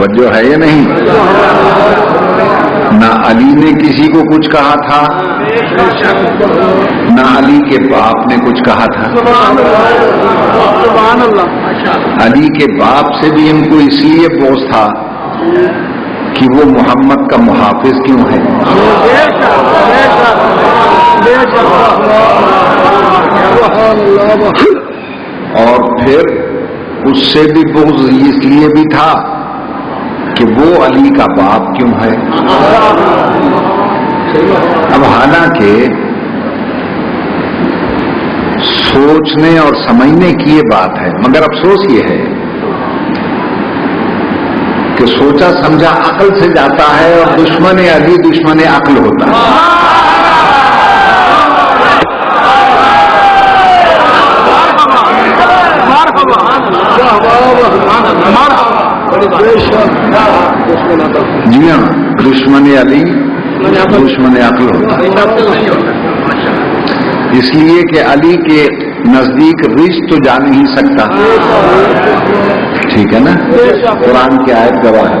توجہ ہے یا نہیں؟ نہ علی نے کسی کو کچھ کہا تھا، نہ علی کے باپ نے کچھ کہا تھا۔ علی کے باپ سے بھی ان کو اس لیے بغض تھا کہ وہ محمد کا محافظ کیوں ہے، اور پھر اس سے بھی بغض اس لیے بھی تھا کہ وہ علی کا باپ کیوں ہے۔ اب حالانکہ سوچنے اور سمجھنے کی یہ بات ہے، مگر افسوس یہ ہے کہ سوچا سمجھا عقل سے جاتا ہے اور دشمن علی دشمن عقل ہوتا ہے۔ جی ہاں، دشمن علی دشمن عقل ہوتا ہے، اس لیے کہ علی کے نزدیک رزق تو جا نہیں سکتا، ٹھیک ہے نا، قرآن کی آیت گواہ ہے،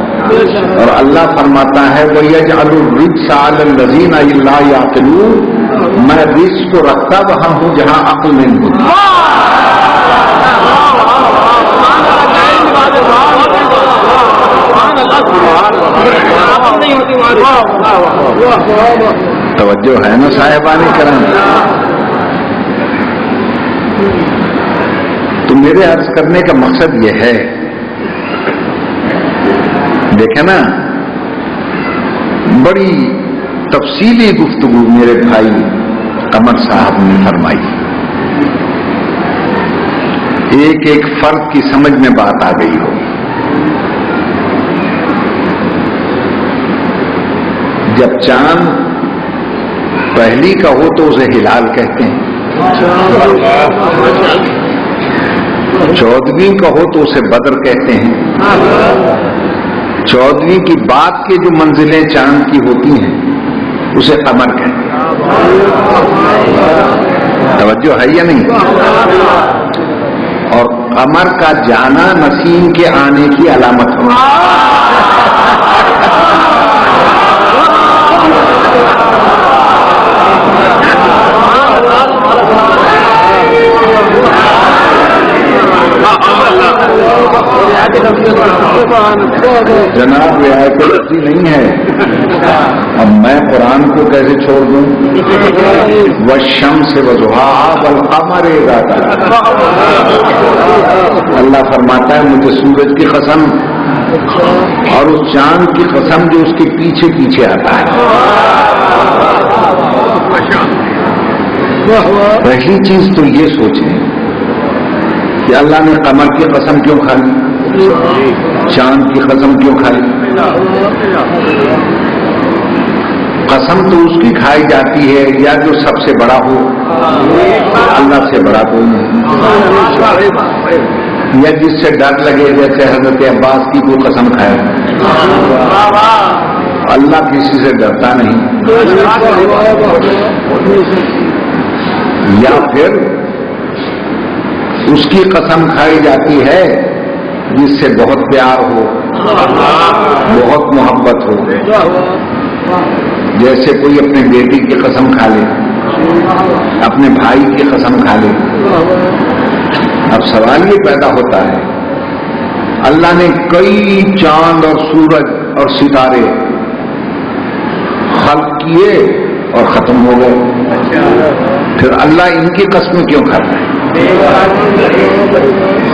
اور اللہ فرماتا ہے وَيَجْعَلُ الرِّجْسَ عَلَى الَّذِينَ لَا يَعْقِلُونَ، میں رزق کو رکھتا وہاں ہوں جہاں عقل نہیں ہوتی۔ توجہ ہے نا صاحبان کرام؟ تو میرے عرض کرنے کا مقصد یہ ہے، دیکھیں نا، بڑی تفصیلی گفتگو میرے بھائی قمر صاحب نے فرمائی، ایک ایک فرد کی سمجھ میں بات آ گئی ہو۔ جب چاند پہلی کا ہو تو اسے ہلال کہتے ہیں، 14ویں کا ہو تو اسے بدر کہتے ہیں، 14ویں کی بعد کے جو منزلیں چاند کی ہوتی ہیں اسے قمر کہتے ہیں۔ توجہ ہے یا نہیں؟ اور قمر کا جانا نسیم کے آنے کی علامت ہو۔ جناب رعایت لفظی نہیں ہے، اب میں قرآن کو کیسے چھوڑ دوں؟ والشمس وضحاها والقمر اذا تلاها، اللہ فرماتا ہے مجھے سورج کی قسم اور اس چاند کی قسم جو اس کے پیچھے پیچھے آتا ہے۔ پہلی چیز تو یہ سوچیں کہ اللہ نے قمر کی قسم کیوں کھائی، چاند کی قسم کیوں کھائی؟ قسم تو اس کی کھائی جاتی ہے یا جو سب سے بڑا ہو، اللہ سے بڑا کوئی نہیں، یا جس سے ڈر لگے جیسے حضرت عباس کی کوئی قسم کھائے، اللہ کسی سے ڈرتا نہیں، یا پھر اس کی قسم کھائی جاتی ہے جس سے بہت پیار ہو، بہت محبت ہو، جیسے کوئی اپنے بیٹی کی قسم کھا لے، اپنے بھائی کی قسم کھا لے۔ اب سوال یہ پیدا ہوتا ہے، اللہ نے کئی چاند اور سورج اور ستارے خلق کیے اور ختم ہو گئے، پھر اللہ ان کی قسمیں کیوں کھاتا ہے؟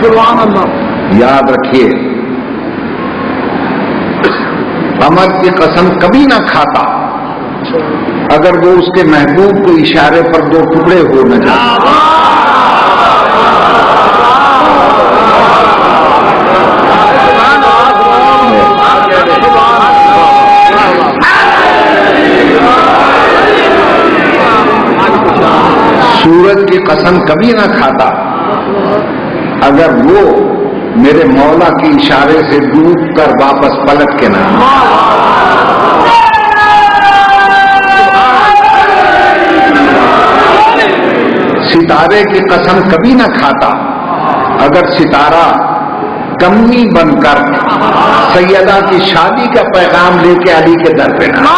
سبحان اللہ۔ یاد رکھیے، قمر کی قسم کبھی نہ کھاتا اگر وہ اس کے محبوب کو اشارے پر دو ٹکڑے ہو نہ جائے۔ سورج کی قسم کبھی نہ کھاتا اگر وہ میرے مولا کے اشارے سے ڈوب کر واپس پلٹ کے نہ ستارے کی قسم کبھی نہ کھاتا اگر ستارہ کمی بن کر سیدہ کی شادی کا پیغام لے کے علی کے در پہ نہ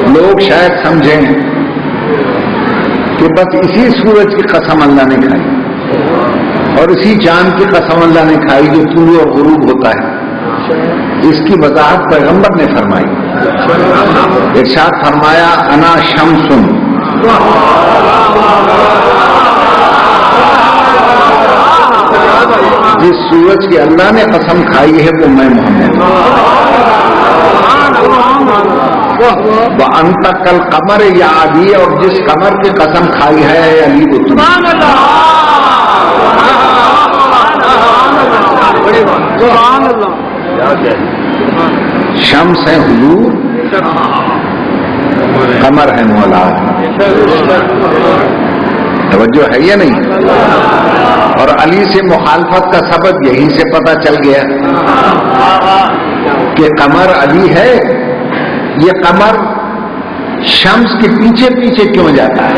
لوگ شاید سمجھیں کہ بس اسی سورج کی قسم اللہ نے کھائی اور اسی چاند کی قسم اللہ نے کھائی جو طلوع اور غروب ہوتا ہے. اس کی وضاحت پیغمبر نے فرمائی. ارشاد فرمایا انا شمس، جس سورج کی اللہ نے قسم کھائی ہے وہ میں محمد وانت کل قمر یا علی، اور جس قمر کی قسم کھائی ہے علی وہ تم. شمس ہے حضور، قمر ہے مولا. توجہ ہے یا نہیں؟ اور علی سے مخالفت کا سبب یہیں سے پتہ چل گیا کہ قمر علی ہے. یہ قمر شمس کے پیچھے پیچھے کیوں جاتا ہے؟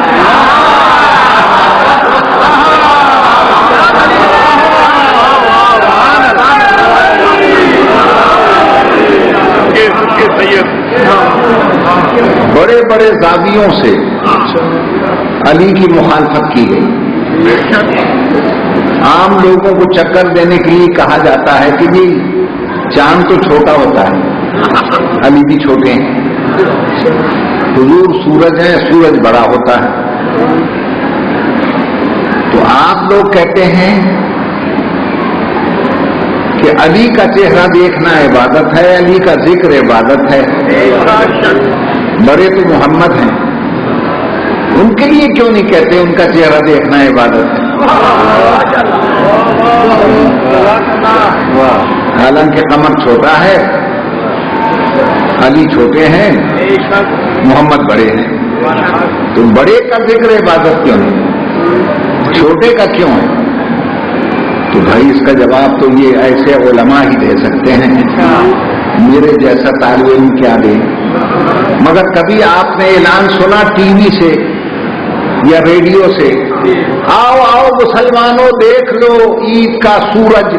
بڑے بڑے زاویوں سے علی کی مخالفت کی گئی. عام لوگوں کو چکر دینے کے لیے کہا جاتا ہے کہ جی چاند تو چھوٹا ہوتا ہے، علی بھی چھوٹے ہیں. حضور سورج ہے، سورج بڑا ہوتا ہے. تو آپ لوگ کہتے ہیں کہ علی کا چہرہ دیکھنا عبادت ہے، علی کا ذکر عبادت ہے. بڑے تو محمد ہیں، ان کے لیے کیوں نہیں کہتے ان کا چہرہ دیکھنا عبادت ہے؟ حالانکہ قمر چھوٹا ہے، علی چھوٹے ہیں، محمد بڑے ہیں. تو بڑے کا ذکر عبادت کیوں نہیں، چھوٹے کا کیوں ہے؟ تو بھائی اس کا جواب تو یہ ایسے علماء ہی دے سکتے ہیں، میرے جیسا طالب علم کیا دے. مگر کبھی آپ نے اعلان سنا ٹی وی سے یا ریڈیو سے، آؤ آؤ مسلمانوں دیکھ لو عید کا سورج؟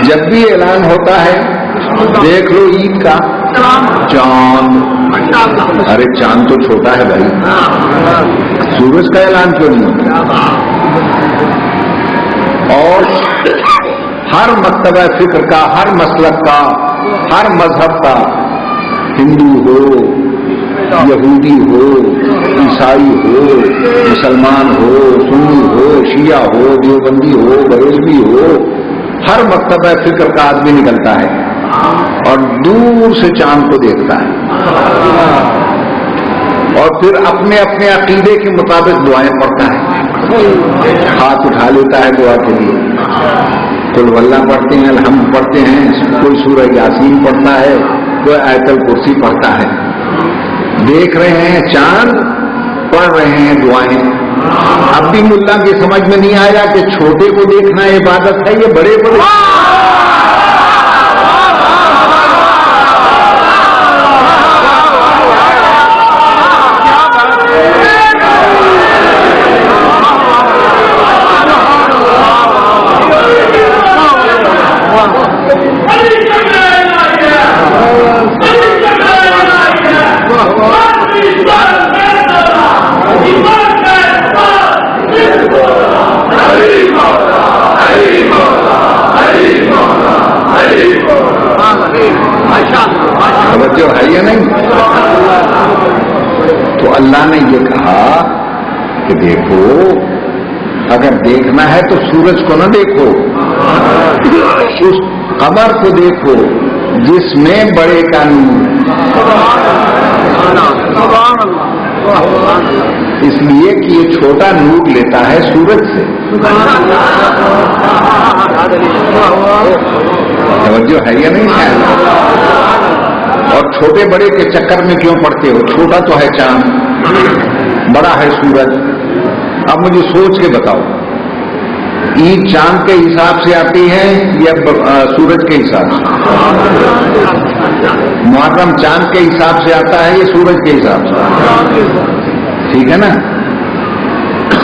جب بھی اعلان ہوتا ہے دیکھ لو عید کا چاند، ارے چاند تو چھوٹا ہے بھائی، سورج کا اعلان کیوں نہیں ہوتا؟ اور ہر مکتبہ فکر کا، ہر مسلک کا، ہر مذہب کا، ہندو ہو، یہودی ہو، عیسائی ہو، مسلمان ہو، سنی ہو، شیعہ ہو، دیوبندی ہو، بریلوی ہو، ہر مکتبہ فکر کا آدمی نکلتا ہے اور دور سے چاند کو دیکھتا ہے اور پھر اپنے اپنے عقیدے کے مطابق دعائیں پڑھتا ہے. ہاتھ اٹھا لیتا ہے دعا کے لیے، قل واللہ پڑھتے ہیں، الحمد پڑھتے ہیں، کوئی سورہ یاسین پڑھتا ہے، کوئی آیت الکرسی پڑھتا ہے. دیکھ رہے ہیں چاند، پڑھ رہے ہیں دعائیں. اب بھی ملا کی سمجھ میں نہیں آیا کہ چھوٹے کو دیکھنا عبادت ہے، یہ بڑے بڑے توجہ ہے یا نہیں؟ تو اللہ نے یہ کہا کہ دیکھو، اگر دیکھنا ہے تو سورج کو نہ دیکھو، اس قمر کو دیکھو جس میں بڑے کا نور اس لیے کہ یہ چھوٹا نور لیتا ہے سورج سے. توجہ ہے یا نہیں ہے؟ اور چھوٹے بڑے کے چکر میں کیوں پڑتے ہو؟ چھوٹا تو ہے چاند، بڑا ہے سورج. اب مجھے سوچ کے بتاؤ، عید چاند کے حساب سے آتی ہے یا سورج کے حساب سے؟ محرم چاند کے حساب سے آتا ہے یا سورج کے حساب سے؟ ٹھیک ہے نا.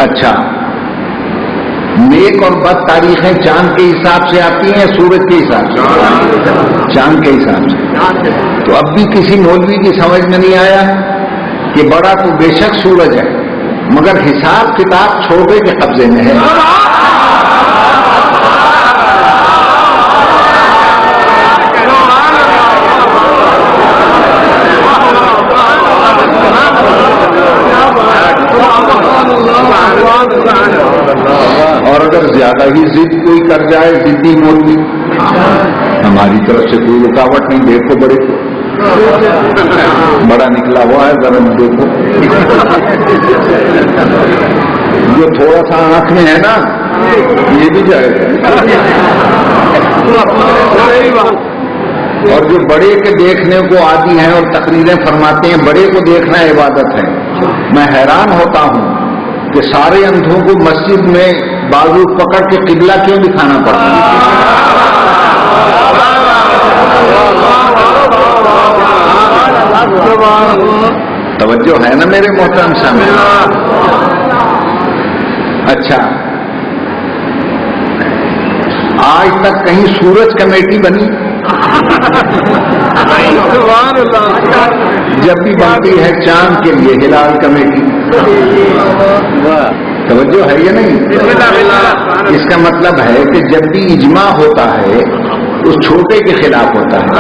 اچھا، نیک اور بد تاریخیں چاند کے حساب سے آتی ہیں یا سورج کے حساب سے؟ چاند کے حساب سے. تو اب بھی کسی مولوی کی سمجھ میں نہیں آیا کہ بڑا تو بے شک سورج ہے مگر حساب کتاب چھوٹے کے قبضے میں ہے. اور اگر زیادہ ہی ضد کوئی کر جائے، ضدی مولوی، ہماری طرف سے کوئی رکاوٹ نہیں، دیکھو بڑے کو بڑا نکلا ہوا ہے، ذرا دیکھو. جو تھوڑا سا آنکھ میں ہے نا یہ بھی جائے گا. اور جو بڑے کے دیکھنے کو عادی ہیں اور تقریریں فرماتے ہیں، بڑے کو دیکھنا عبادت ہے. میں حیران ہوتا ہوں کہ سارے اندھوں کو مسجد میں بازو پکڑ کے قبلہ کیوں دکھانا پڑتا ہے؟ توجہ ہے نا میرے محترم سامنے. اچھا، آج تک کہیں سورج کمیٹی بنی؟ جب بھی بنتی ہے چاند کے لیے ہلال کمیٹی. توجہ ہے یا نہیں؟ اس کا مطلب ہے کہ جب بھی اجماع ہوتا ہے اس چھوٹے کے خلاف ہوتا ہے.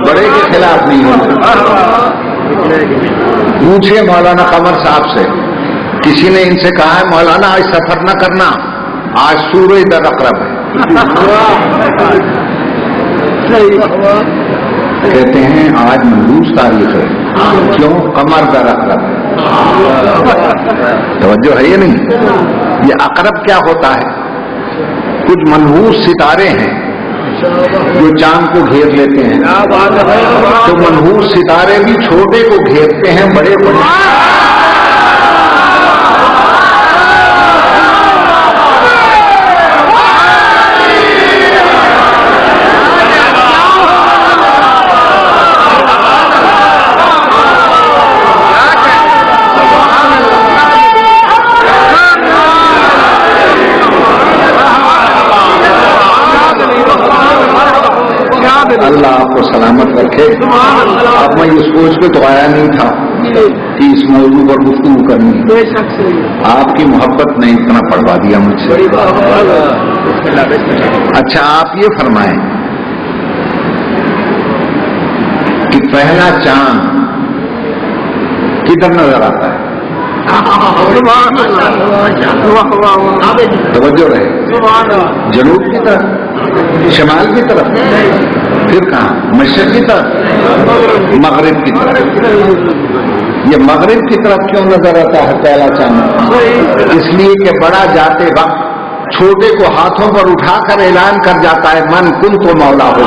بڑے کے خلاف نہیں ہوتا. پوچھے مولانا قمر صاحب سے، کسی نے ان سے کہا ہے مولانا آج سفر نہ کرنا، آج سورج در اقرب ہے. کہتے ہیں آج منحوس تاریخ ہے. کیوں؟ قمر در اقرب ہے. توجہ ہے یہ نہیں؟ یہ اقرب کیا ہوتا ہے؟ کچھ منحوس ستارے ہیں جو چاند کو گھیر لیتے ہیں، تو منحوس ستارے بھی چھوٹے کو گھیرتے ہیں، بڑے بڑے. اللہ آپ کو سلامت رکھے. اب میں یہ سوچ کے تو آیا نہیں تھا کہ اس موضوع پر گفتگو کرنی. آپ کی محبت نے اتنا پڑھوا دیا مجھ سے. اچھا، آپ یہ فرمائیں کہ پہلا چاند کدھر نظر آتا ہے؟ توجہ رہے. جنوب کی طرف، شمال کی طرف، پھر کہاں؟ مشرق کی طرف، مغرب کی طرف. یہ مغرب کی طرف کیوں نظر آتا ہے پہلا چاند؟ اس لیے کہ بڑا جاتے وقت چھوٹے کو ہاتھوں پر اٹھا کر اعلان کر جاتا ہے من کن تو مولا ہو.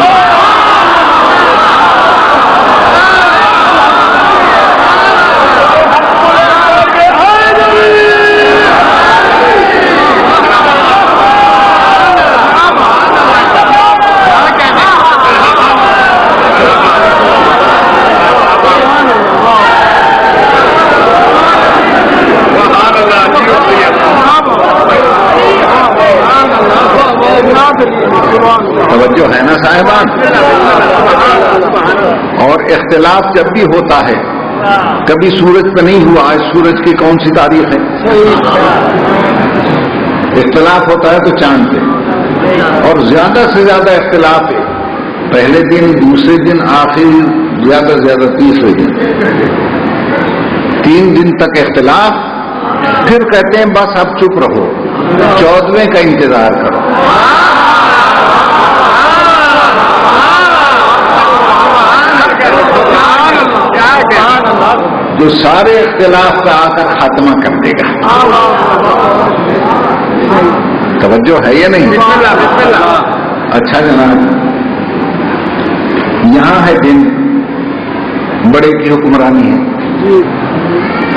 توجہ ہے نا صاحبان؟ اور اختلاف جب بھی ہوتا ہے، کبھی سورج پہ نہیں ہوا، آج سورج کی کون سی تاریخ ہے؟ اختلاف ہوتا ہے تو چاند پہ، اور زیادہ سے زیادہ اختلاف ہے پہلے دن، دوسرے دن، آخر زیادہ سے زیادہ تیسرے دن. 3 دن تک اختلاف پھر کہتے ہیں بس اب چپ رہو، 14ویں کا انتظار کرو۔ جو سارے اختلاف کا آ کر خاتمہ کر دے گا۔ توجہ ہے یا نہیں؟ اچھا جناب، یہاں ہے دن، بڑے کی حکمرانی ہے،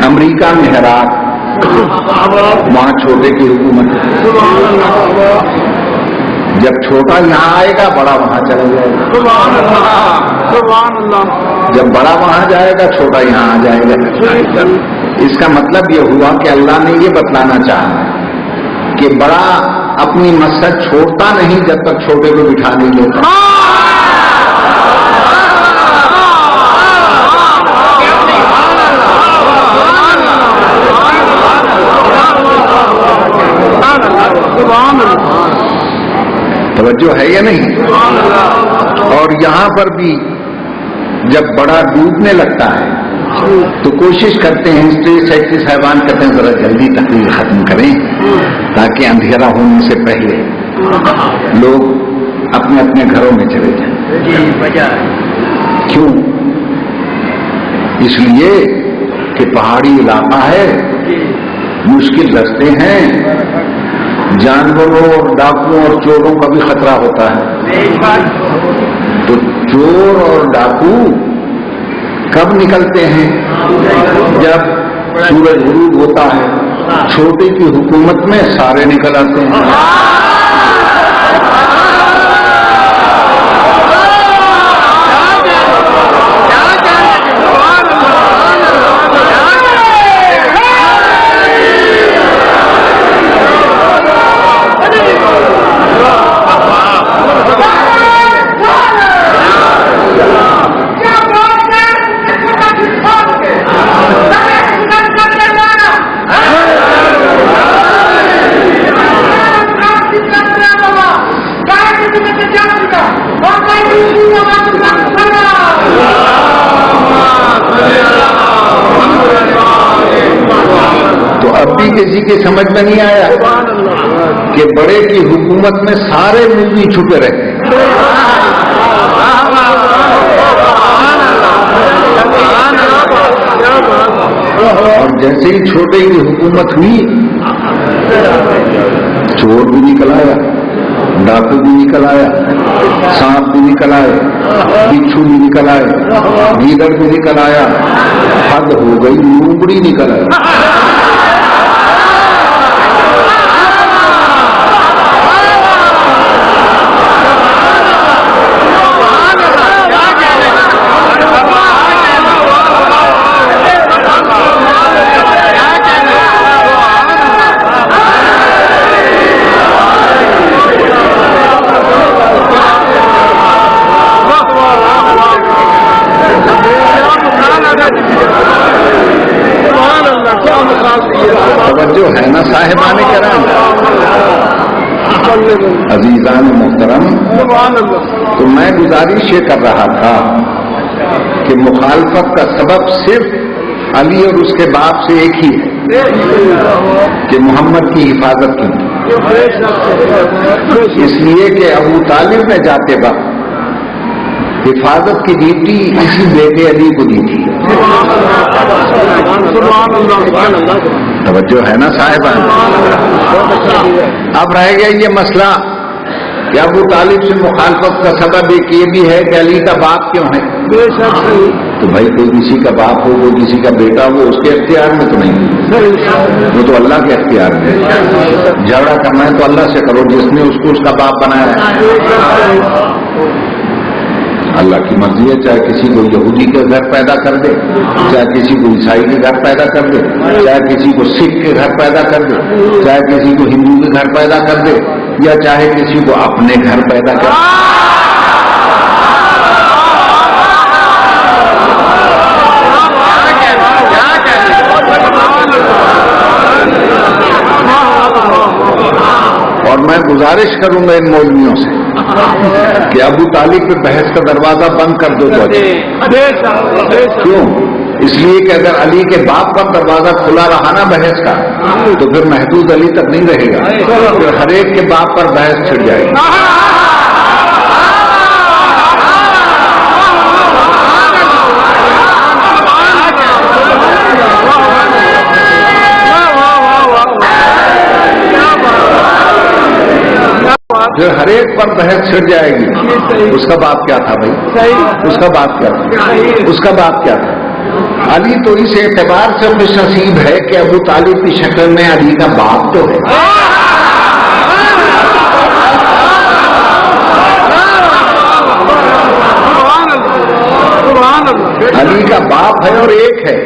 امریکہ میں ہے رات، وہاں چھوٹے کی حکومت ہے۔ جب چھوٹا یہاں آئے گا بڑا وہاں چلا جائے گا، جب بڑا وہاں جائے گا چھوٹا یہاں آ جائے گا۔ اس کا مطلب یہ ہوا کہ اللہ نے یہ بتلانا چاہا کہ بڑا اپنی مسجد چھوڑتا نہیں جب تک چھوٹے کو بٹھا نہیں لیتا۔ توجہ ہے یا نہیں؟ اور یہاں پر بھی جب بڑا ڈوبنے لگتا ہے تو کوشش کرتے ہیں اسٹیٹ سیکرٹری صاحبان کہتے ہیں ذرا جلدی تقریر ختم کریں تاکہ اندھیرا ہونے سے پہلے لوگ اپنے اپنے گھروں میں چلے جائیں۔ کیوں؟ اس لیے کہ پہاڑی علاقہ ہے، مشکل راستے ہیں، جانوروں اور ڈاکوؤں اور چوروں کا بھی خطرہ ہوتا ہے۔ تو چور اور ڈاکو کب نکلتے ہیں؟ جب سورج غروب ہوتا ہے، چھوٹے کی حکومت میں سارے نکل آتے ہیں۔ تو اب بھی کسی کے سمجھ میں نہیں آیا کہ بڑے کی حکومت میں سارے ملوی چھپے رہتے ہیں۔ اور جیسے ہی چھوٹے کی حکومت ہوئی، چور بھی نکل آیا، ڈاکو بھی نکل آیا، سانپ بھی نکل آئے، بچھو بھی نکل آئے، گیدڑ بھی نکل آیا، حد ہو گئی لومڑی نکل آئی۔ توجہ ہے نا صاحبان کرام، عزیزان محترم؟ تو میں گزارش یہ کر رہا تھا کہ مخالفت کا سبب صرف علی اور اس کے باپ سے ایک ہی ہے کہ محمد کی حفاظت کی، اس لیے کہ ابو طالب نے جاتے وقت حفاظت کی ڈیوٹی اسی بیٹے علی کو دی تھی۔ توجہ ہے نا صاحبان؟ اب رہ گیا یہ مسئلہ کہ ابو طالب سے مخالفت کا سبب ایک یہ بھی ہے کہ علی کا باپ کیوں ہے؟ تو بھائی کوئی کسی کا باپ ہو، کوئی کسی کا بیٹا ہو، اس کے اختیار میں تو نہیں، وہ تو اللہ کے اختیار میں۔ جھگڑا کرنا ہے تو اللہ سے کرو جس نے اس کو اس کا باپ بنایا ہے۔ اللہ کی مرضی ہے، چاہے کسی کو یہودی کے گھر پیدا کر دے، چاہے کسی کو عیسائی کے گھر پیدا کر دے، چاہے کسی کو سکھ کے گھر پیدا کر دے، چاہے کسی کو ہندو کے گھر پیدا کر دے، یا چاہے کسی کو اپنے گھر پیدا کر دے۔ اور میں گزارش کروں گا ان مولویوں سے کہ ابو طالب پہ بحث کا دروازہ بند کر دو تو کیوں؟ اس لیے کہ اگر علی کے باپ پر دروازہ کھلا رہا نا بحث کا تو پھر محدود علی تک نہیں رہے گا، پھر ہر ایک کے باپ پر بحث چھڑ جائے گی۔ پھر ہر ایک پر بحث چھڑ جائے گی۔ اس کا باپ کیا تھا بھائی؟ اس کا باپ کیا تھا؟ اس کا باپ کیا تھا؟ علی تو اس اعتبار سے خوش نصیب ہے کہ ابو طالب کی شکل میں علی کا باپ تو ہے۔ علی کا باپ ہے اور ایک ہے۔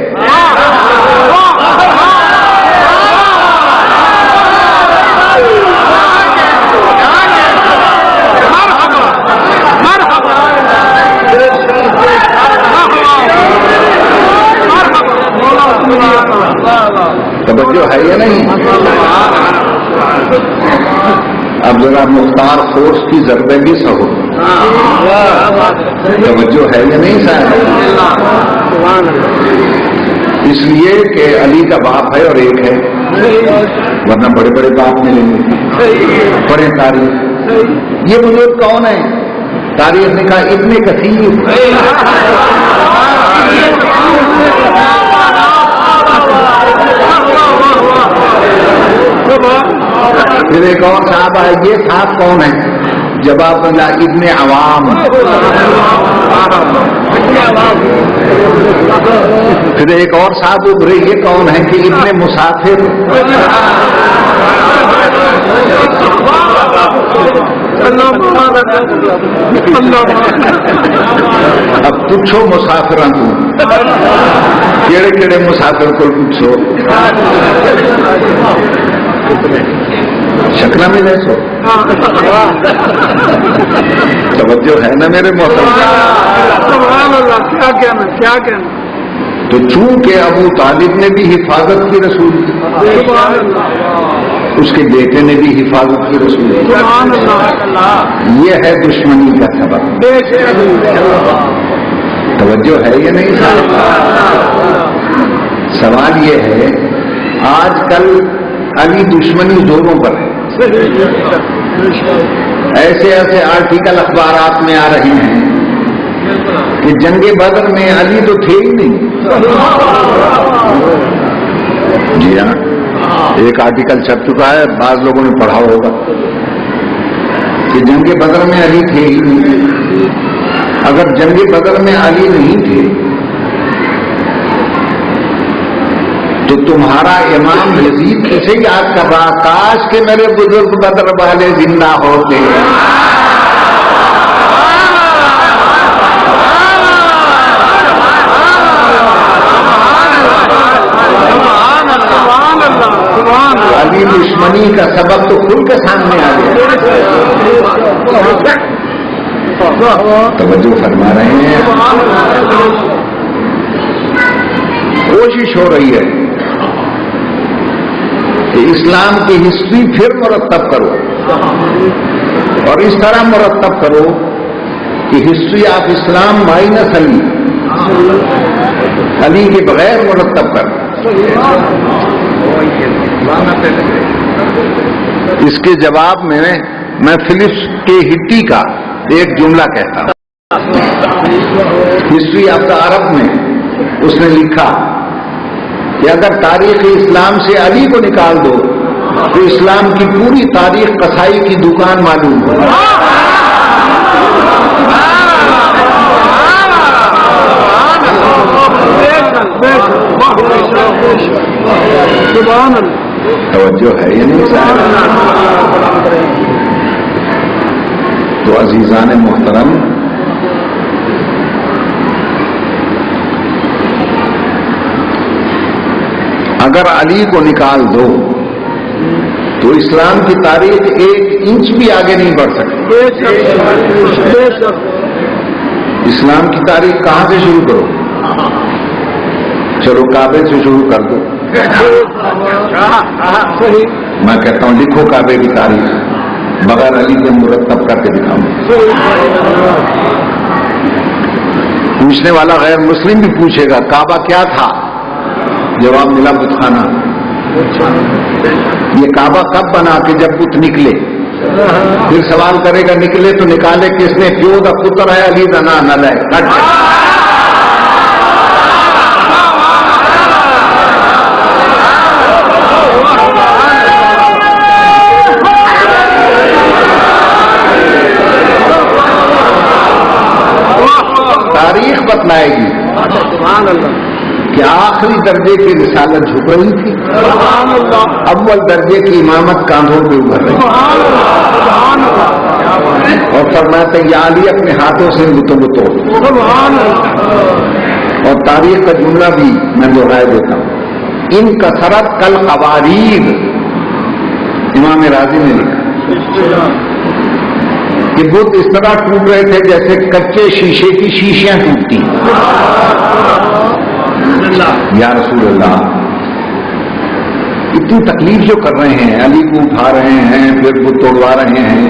توجہ ہے یا نہیں؟ اب ذرا مختار فورس کی ضربیں بھی سہو، توجہ ہے یا نہیں صاحب؟ اس لیے کہ علی کا باپ ہے اور ایک ہے، ورنہ بڑے بڑے باپ ملیں گے، بڑے تاریخ۔ یہ بزرگ کون ہے؟ تاریخ نے کہا ابن کثیر۔ پھر ایک اور صاحب ہے، یہ صاحب کون ہے؟ جواب اللہ ابن عوام۔ پھر ایک اور صاحب ابھرے، یہ کون ہے؟ کہ ابن مسافر۔ اب پوچھو مسافر کیڑے کیڑے مسافر کو پوچھو، شکل میں لے سو۔ توجہ ہے نا میرے محترم؟ کیا کہنا؟ تو چونکہ ابو طالب نے بھی حفاظت کی رسول کی، اس کے بیٹے نے بھی حفاظت کی رسول کی، یہ ہے دشمنی کا سبب۔ توجہ ہے یا نہیں؟ سوال یہ ہے آج کل علی دشمنی دونوں پر ہے۔ ایسے ایسے آرٹیکل اخبارات میں آ رہے ہیں کہ جنگ بدر میں علی تو تھے ہی نہیں۔ جی ہاں، ایک آرٹیکل چھپ چکا ہے، بعض لوگوں نے پڑھا ہوگا کہ جنگ بدر میں علی تھے ہی نہیں۔ اگر جنگ بدر میں علی نہیں تھے تو تمہارا امام یزید کسے یاد کر رہا؟ کاش کہ میرے بزرگ بدر والے زندہ ہوتے۔ علی دشمنی کا سبب تو کھل کے سامنے آ گیا۔ توجہ فرما رہے ہیں؟ کوشش ہو رہی ہے کہ اسلام کی ہسٹری پھر مرتب کرو، اور اس طرح مرتب کرو کہ ہسٹری آف اسلام مائنس علی، علی کے بغیر مرتب کر۔ اس کے جواب میں میں فلپس کے ہٹی کا ایک جملہ کہتا ہوں۔ ہسٹری آف دا عرب میں اس نے لکھا کہ اگر تاریخ اسلام سے علی کو نکال دو تو اسلام کی پوری تاریخ قصائی کی دکان معلوم ہو۔ توجہ ہے یہ نہیں صاحب؟ تو عزیزان محترم، اگر علی کو نکال دو تو اسلام کی تاریخ ایک انچ بھی آگے نہیں بڑھ سکتی۔ اسلام کی تاریخ کہاں سے شروع کرو؟ چلو کعبے سے شروع کر دو۔ میں کہتا ہوں لکھو کعبے کی تاریخ، بغیر علی کے مرتب کر کے دکھاؤں۔ پوچھنے والا غیر مسلم بھی پوچھے گا کعبہ کیا تھا؟ جواب ملا بت خانہ. یہ کعبہ کب بنا کہ جب بت نکلے. پھر سوال کرے گا نکلے تو نکالے کس نے؟ پیو دا پتر ہے علی دا نا نہ لائے. تاریخ بتلائے گی کہ آخری درجے کی رسالت جھک رہی تھی، اول درجے کی امامت کاندھوں پہ ابھر رہی، اور فرماتے یا علی اپنے ہاتھوں سے بتوں کو توڑ. اور تاریخ کا جملہ بھی میں دہرائے دیتا ہوں، ان کثرت کل قواریر، امام راضی نے لکھا کہ بت اس طرح ٹوٹ رہے تھے جیسے کچے شیشے کی شیشیاں ٹوٹتی. یا رسول اللہ، اتنی تکلیف جو کر رہے ہیں، علی کو اٹھا رہے ہیں پھر بت توڑوا رہے ہیں،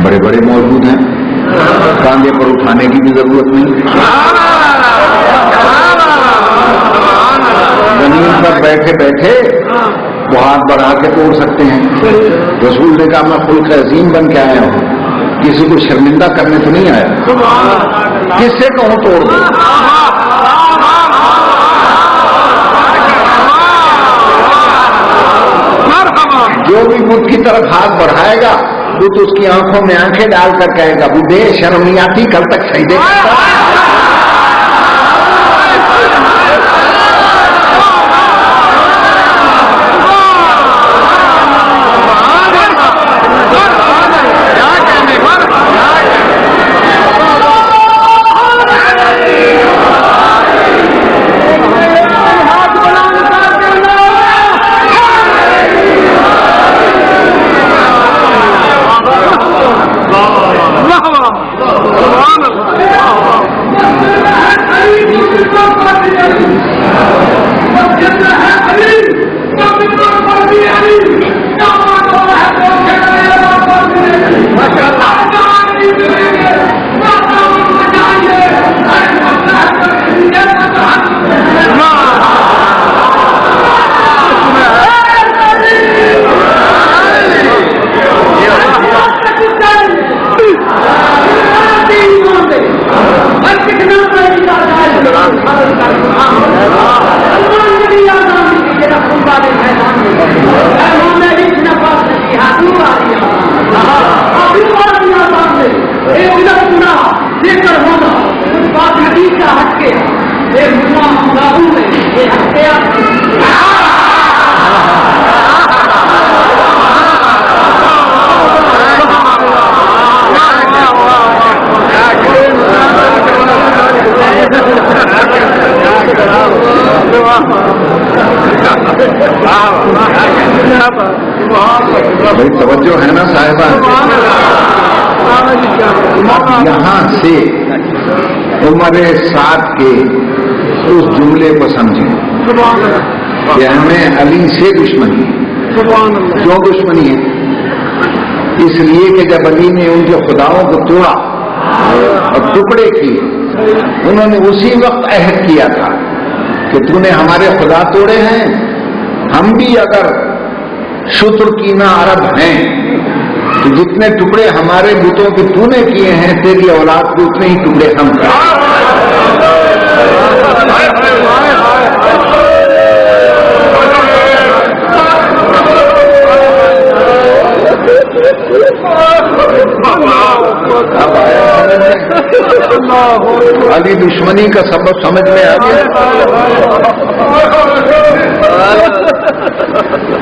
بڑے بڑے موجود ہیں، کاندھے پر اٹھانے کی بھی ضرورت نہیں، زمین پر بیٹھے بیٹھے وہ ہاتھ بڑھا کے توڑ سکتے ہیں. رسول نے کہا میں خلق عظیم بن کے آیا ہوں، کسی کو شرمندہ کرنے تو نہیں آیا، کس سے کہوں توڑ دو. جو بھی بدھ کی طرف ہاتھ بڑھائے گا بدھ اس کی آنکھوں میں آنکھیں ڈال کر کہے گا بدھے شرم نہیں آتی، کل تک سجدے بھائی توجہ ہے نا صاحبہ. یہاں سے عمر سعد کے اس جملے کو سمجھیں کہ ہمیں علی سے دشمنی. کیوں دشمنی ہے؟ اس لیے کہ جب علی نے ان کے خداؤں کو توڑا اور ٹکڑے کیے، انہوں نے اسی وقت عہد کیا تھا کہ تو نے ہمارے خدا توڑے ہیں، ہم بھی اگر شتر کینا عرب ہیں تو جتنے ٹکڑے ہمارے بتوں کے تو نے کیے ہیں تیری اولاد کو اتنے ہی ٹکڑے ہم کریں. علی دشمنی کا سبب سمجھ میں آ گیا.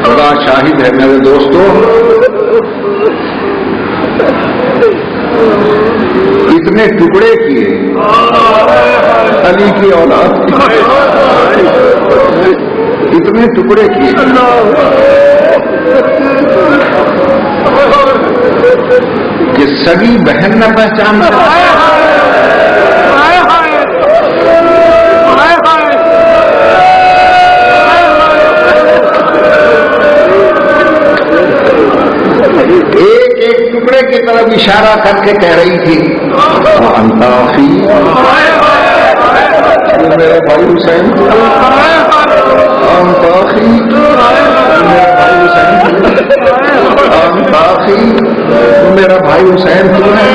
خدا شاہد ہے میرے دوستوں، اتنے ٹکڑے کیے علی کی اولاد اتنے ٹکڑے کیے کہ سگی بہن نہ پہچان ایک ایک ٹکڑے کی طرف اشارہ کر کے کہہ رہی تھی انتافی میرا بھائی حسین آم تاخی میرا بھائی حسین آم تاخی میرا بھائی حسین تو ہے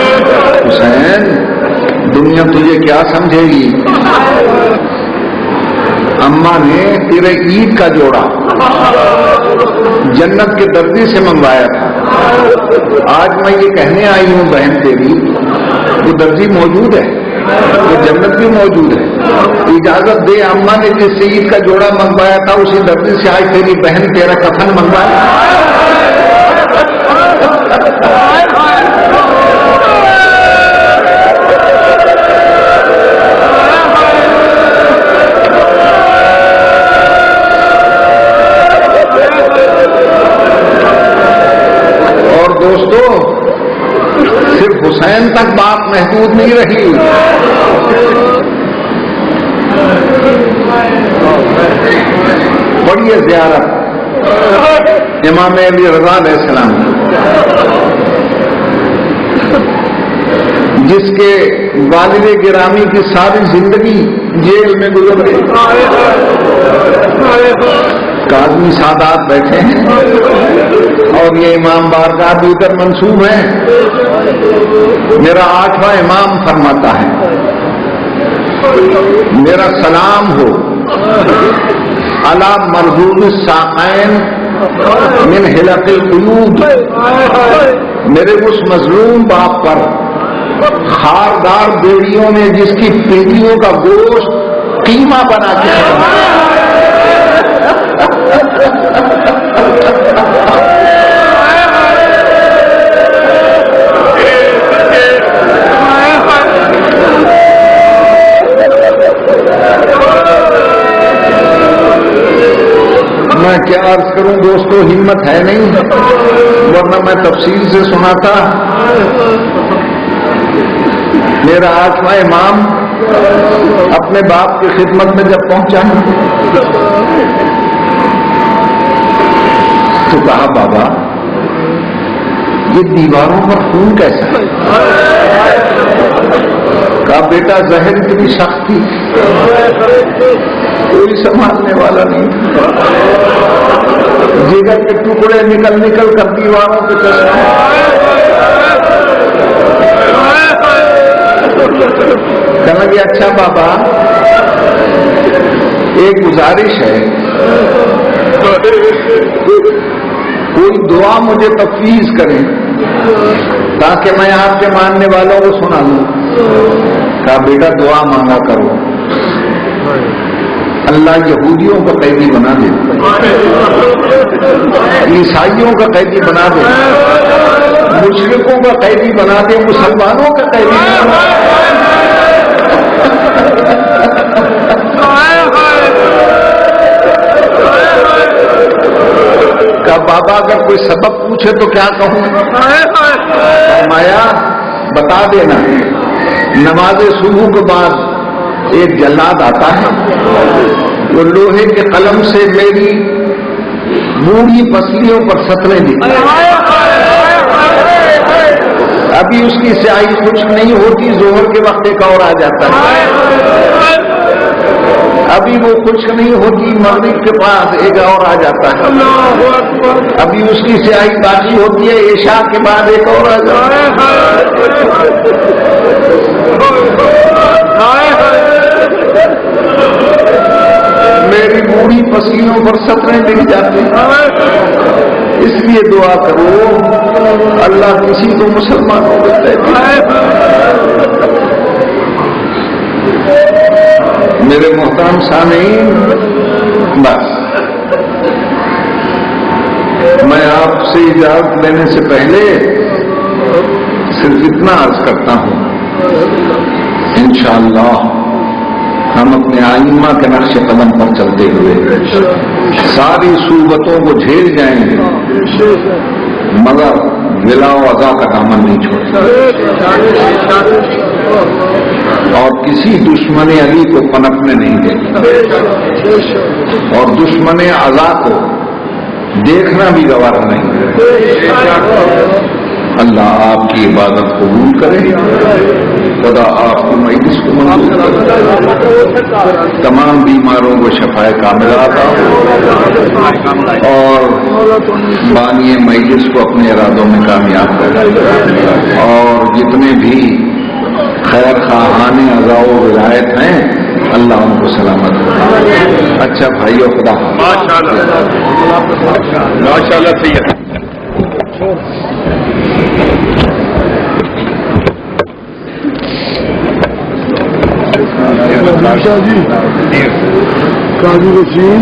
حسین دنیا تجھے کیا سمجھے گی اماں نے تیرے عید کا جوڑا جنت کے دردی سے منگوایا تھا آج میں یہ کہنے آئی ہوں بہن تیری وہ درجی موجود ہے وہ جنت بھی موجود ہے اجازت دے اماں نے جس سے عید کا جوڑا منگوایا تھا اسی درجی سے آج تیری بہن تیرا کفن منگوایا دوستو صرف حسین تک بات محدود نہیں رہی پڑھیے زیارت امام علی رضا علیہ السلام جس کے والد گرامی کی ساری زندگی جیل میں گزر گئی کاظمی سادات بیٹھے ہیں اور یہ امام بارگاہ بھی ادھر منسوب ہے میرا 8واں امام فرماتا ہے میرا سلام ہو علی مرحوم الساقین من حلق القیود میرے اس مظلوم باپ پر خاردار بیڑیوں نے جس کی پیٹیوں کا گوشت قیمہ بنا کے میں کیا عرض کروں دوستو ہمت ہے نہیں ورنہ میں تفصیل سے سناتا میرا 8واں امام اپنے باپ کی خدمت میں جب پہنچا تو کہا بابا یہ دیواروں پر خون کیسا ہے کہا بیٹا زہر اتنی سخت تھی کوئی سنبھالنے والا نہیں جگر کے ٹکڑے نکل نکل کر دیواروں پہ چسپے کہنے لگے اچھا بابا ایک گزارش ہے کوئی دعا مجھے تفویض کرے تاکہ میں آپ کے ماننے والوں کو سنا لوں کہا بیٹا دعا مانگا کرو اللہ یہودیوں کا قیدی بنا دے عیسائیوں کا قیدی بنا دے مشرکوں کا قیدی بنا دے مسلمانوں کا قیدی بنا دے کہ بابا اگر کوئی سبب پوچھے تو کیا کہوں فرمایا بتا دینا نماز صبح کے بعد ایک جلاد آتا ہے وہ لوہے کے قلم سے میری بوڑھی پسلیوں پر سطریں لکھتا ہے ابھی اس کی سیاہی خشک نہیں ہوتی ظہر کے وقت ایک اور آ جاتا ہے ابھی وہ خشک نہیں ہوتی مغرب کے پاس ایک اور آ جاتا ہے ابھی اس کی سیاہی باقی ہوتی ہے عشاء کے بعد ایک اور آ جاتا ہے میری بوڑھی پسینوں پر سطریں لکھ جاتے ہیں اس لیے دعا کرو اللہ کسی کو مسلمانوں کو میرے محترم سامعین بس میں آپ سے اجازت لینے سے پہلے صرف اتنا عرض کرتا ہوں انشاءاللہ ہم اپنے آئمہ کے نقش قدم پر چلتے ہوئے ساری صورتوں کو جھیل جائیں گے مگر ولا و اذا کا دامن نہیں چھوڑیں اور کسی دشمن علی کو پنپنے نہیں دیں گے اور دشمن اذا کو دیکھنا بھی گوارا نہیں اللہ آپ کی عبادت قبول کرے، خدا آپ کی مجلس کو منظور کرے، تمام بیماروں کو شفائے کاملہ عطا ہو، اور بانی مجلس کو اپنے ارادوں میں کامیاب کرے، اور جتنے بھی خیر خواہان اعضاء و ولایت ہیں اللہ ان کو سلامت کرے۔ اچھا بھائیو، خدا ماشاءاللہ سید قاضی وسیم